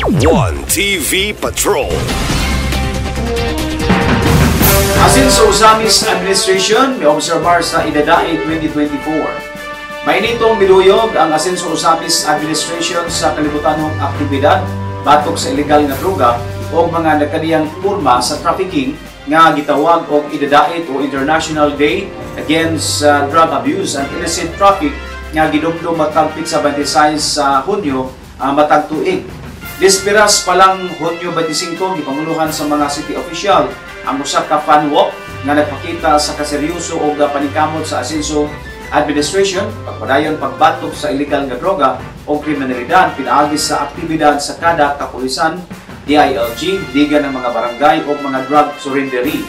One TV Patrol. Asin sa Usamis Administration, may obserbar sa idadae 2024. Mainitong miduyog ang asin sa Usamis Administration sa kalibutanong aktibidad batok sa ilegal nga droga o mga nagkaniyang purma sa trafficking nga gitawag og idadae o International Day Against Drug Abuse and Illicit Traffic nga gidumdum matag sa 26 sa Hunyo matag tuig. Dispiras pa lang Hunyo 25 gipamuluhan sa mga city official ang usa ka fan walk nga nagpakita sa kaseryoso o panikamot sa Asenso Administration, pagpadayon pagbatok sa illegal nga droga o kriminalidad pinaagi sa aktibidad sa kada kapulisan, DILG, diga ng mga barangay o mga drug surrendery.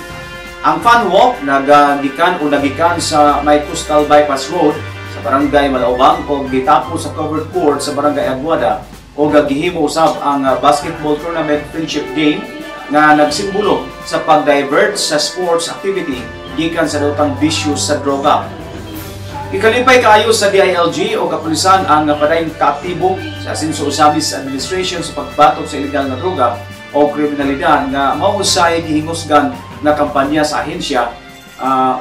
Ang fan walk nagikan sa May Coastal Bypass Road sa barangay Malaubang o gitapo sa covered court sa barangay Aguada o gagihimo usab ang basketball tournament friendship game nga nagsimbolo sa pag-divert sa sports activity gikan sa dutang bisyo sa droga. Ikalipay kaayo sa DILG o kapulisan ang padayong kaaktibo sa Asenso Usamis Administration sa pagbatok sa ilegal na droga o kriminalidad nga mausay gihingusgan na kampanya sa ahensya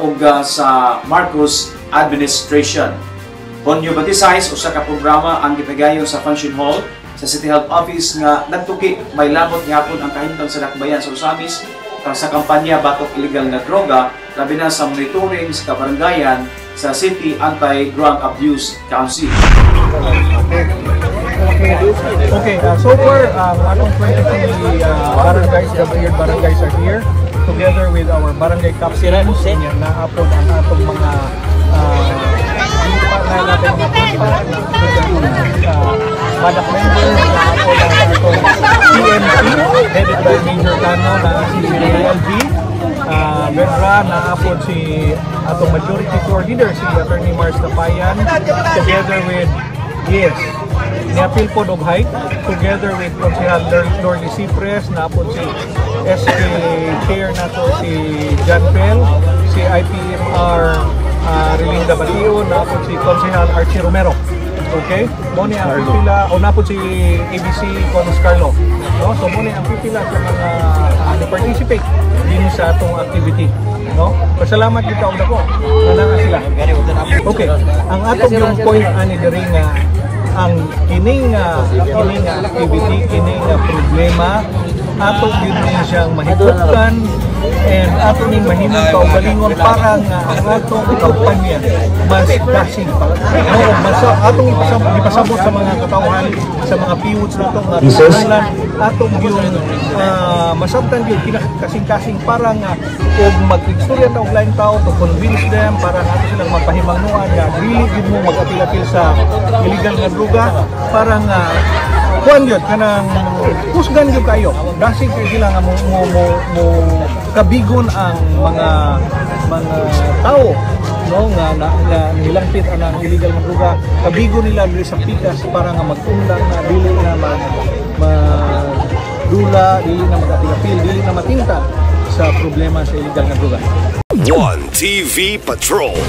o sa Marcos Administration. Hunyo 26 usa ka programa ang gipagayon sa Function Hall sa City Health Office nga nagtuki may labot gihapon ang kahimtang sa dakbayan sa Usamis sa kampanya batok illegal na droga labi na sa monitoring sa kabarangayan sa City Anti-Drug Abuse Council. Okay, so far atong 23 barangays, gabayad barangays are here together with our barangay captains na naapod ang atong mga Badak members na ako ng atong PMC headed by Major Cano na si DILG, Bedra na apod si atong majority coordinator si Attorney Mars Tapayan together with niapil po og height together with Consihal Lorly Cipres na apod si SK Chair nato si John Pel, si IPMR Relinda Batio na apod si Consihal Archie Romero. Okay? Muna ang pipila, o napod si ABC Conos Carlo. No? So muna ang pipila sa mga participate din sa atong activity. No? Pasalamat dito ang dako. Nananga sila. Okay. Ang atong yung point ani diri nga ang kining activity, kining problema ato yun siyang mahigupkan and ato ning mahimong kaugalingon para nga ang atong kampanya mas dasig pa. Mas atong ipasabot sa mga katawhan sa mga piwots nato nga tungalan atong yun masabtan yun kinakasing-kasing para nga og mag-istorya ta og lain tao to convince them para nga ato silang magpahimangnuan nga dili gyud mo mag-apil-apil sa illegal nga droga para nga kuan yun kanang husgan yun kayo dasig kayo sila nga mo kabigon ang mga tao no nga nilangpit ang illegal nga droga kabigon nila dili sa pikas para nga magtundang na dili na magdula dili na mag-apil-apil dili na matinta sa problema sa illegal nga droga. One TV Patrol.